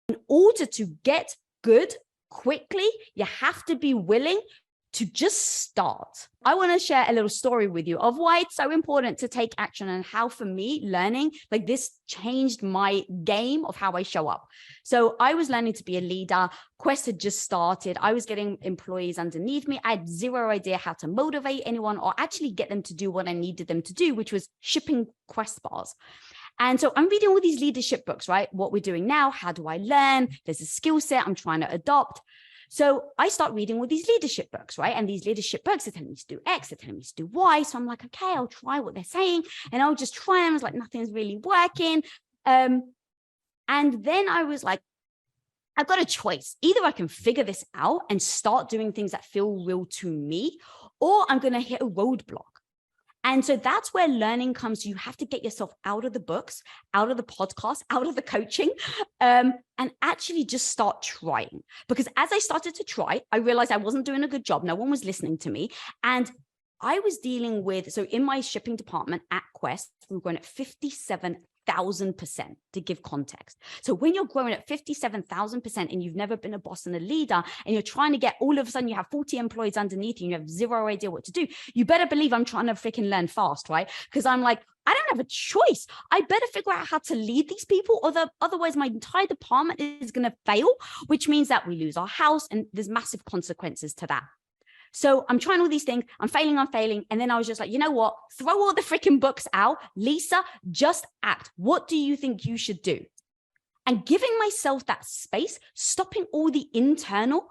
in order to get good quickly, you have to be willing to just start. I want to share a little story with you of why it's so important to take action and how, for me, learning like this changed my game of how I show up. So I was learning to be a leader. Quest had just started. I was getting employees underneath me. I had zero idea how to motivate anyone or actually get them to do what I needed them to do, which was shipping Quest bars. And so I'm reading all these leadership books, right? What we're doing now, how do I learn? There's a skill set I'm trying to adopt. So I start reading all these leadership books, right? And these leadership books are telling me to do X, they're telling me to do Y. So I'm like, okay, I'll try what they're saying. And I'll just try them. It's like, nothing's really working. And then I was like, I've got a choice. Either I can figure this out and start doing things that feel real to me, or I'm going to hit a roadblock. And so that's where learning comes. You have to get yourself out of the books, out of the podcast, out of the coaching, and actually just start trying. Because as I started to try, I realized I wasn't doing a good job. No one was listening to me. And I was dealing with, so in my shipping department at Quest, we were going at 57,000% to give context. So when you're growing at 57,000% and you've never been a boss and a leader, and you're trying to get, all of a sudden you have 40 employees underneath you and you have zero idea what to do, you better believe I'm trying to freaking learn fast, right? Because I'm like, I don't have a choice. I better figure out how to lead these people, otherwise my entire department is going to fail, which means that we lose our house and there's massive consequences to that. So I'm trying all these things, I'm failing. And then I was just like, you know what? Throw all the freaking books out. Lisa, just act. What do you think you should do? And giving myself that space, stopping all the internal,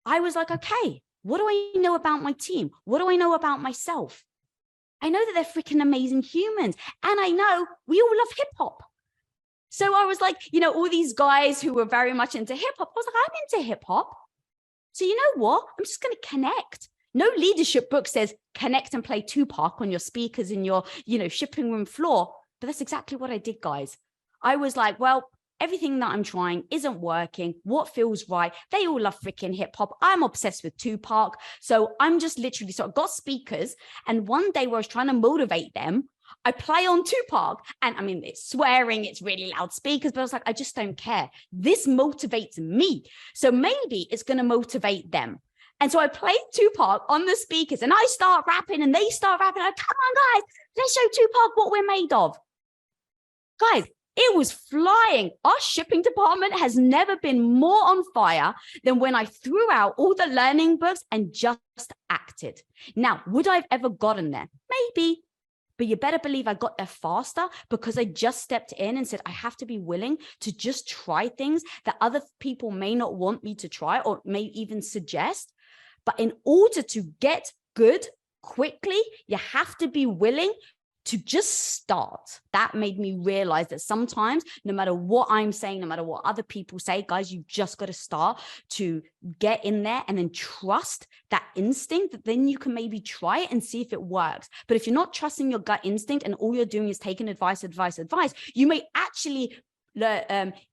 I was like, okay, what do I know about my team? What do I know about myself? I know that they're freaking amazing humans. And I know we all love hip hop. So I was like, you know, all these guys who were very much into hip hop, I was like, I'm into hip hop. So you know what? I'm just going to connect. No leadership book says connect and play Tupac on your speakers in your, shipping room floor. But that's exactly what I did, guys. I was like, well, everything that I'm trying isn't working. What feels right? They all love freaking hip hop. I'm obsessed with Tupac. So I'm just literally, so I got speakers. And one day where I was trying to motivate them, I play on Tupac, and I mean, it's swearing, it's really loud speakers, but I was like, I just don't care. This motivates me. So maybe it's going to motivate them. And so I played Tupac on the speakers and I start rapping and they start rapping. Like, come on, guys, let's show Tupac what we're made of. Guys, it was flying. Our shipping department has never been more on fire than when I threw out all the learning books and just acted. Now, would I have ever gotten there? Maybe. But you better believe I got there faster because I just stepped in and said, I have to be willing to just try things that other people may not want me to try or may even suggest. But in order to get good quickly, you have to be willing to just start. That made me realize that sometimes, no matter what I'm saying, no matter what other people say, guys, you just got to start to get in there and then trust that instinct, that then you can maybe try it and see if it works. But if you're not trusting your gut instinct and all you're doing is taking advice, you may actually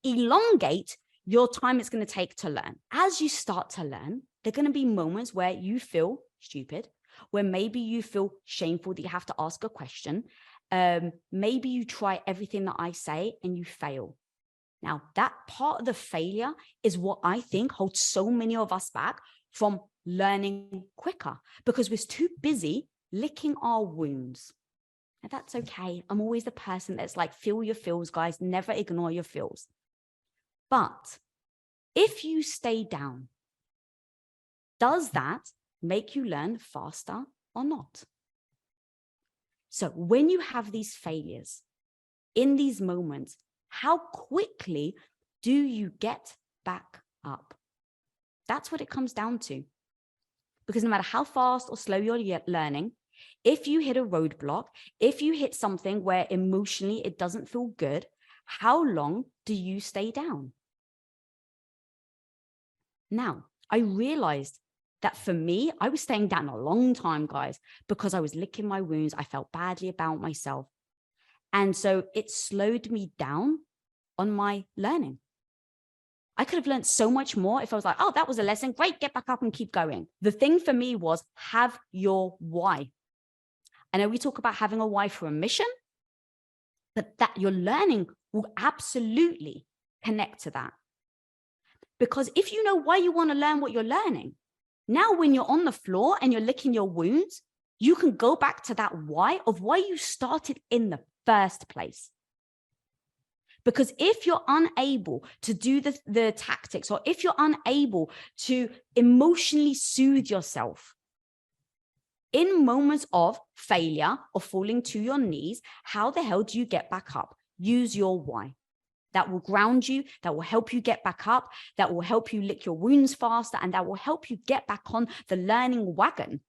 elongate your time it's going to take to learn. As you start to learn, there are going to be moments where you feel stupid, where maybe you feel shameful that you have to ask a question. Maybe you try everything that I say and you fail. Now, that part of the failure is what I think holds so many of us back from learning quicker because we're too busy licking our wounds. And that's okay. I'm always the person that's like, feel your feels, guys. Never ignore your feels. But if you stay down, does that make you learn faster or not? So when you have these failures, in these moments, how quickly do you get back up? That's what it comes down to. Because no matter how fast or slow you're learning, if you hit a roadblock, if you hit something where emotionally it doesn't feel good, how long do you stay down? Now, I realized that for me, I was staying down a long time, guys, because I was licking my wounds. I felt badly about myself. And so it slowed me down on my learning. I could have learned so much more if I was like, oh, that was a lesson. Great, get back up and keep going. The thing for me was have your why. I know we talk about having a why for a mission, but that your learning will absolutely connect to that. Because if you know why you want to learn what you're learning, now when you're on the floor and you're licking your wounds, you can go back to that why of why you started in the first place. Because if you're unable to do the tactics, or if you're unable to emotionally soothe yourself in moments of failure or falling to your knees, how the hell do you get back up? Use your why. That will ground you, that will help you get back up, that will help you lick your wounds faster, and that will help you get back on the learning wagon.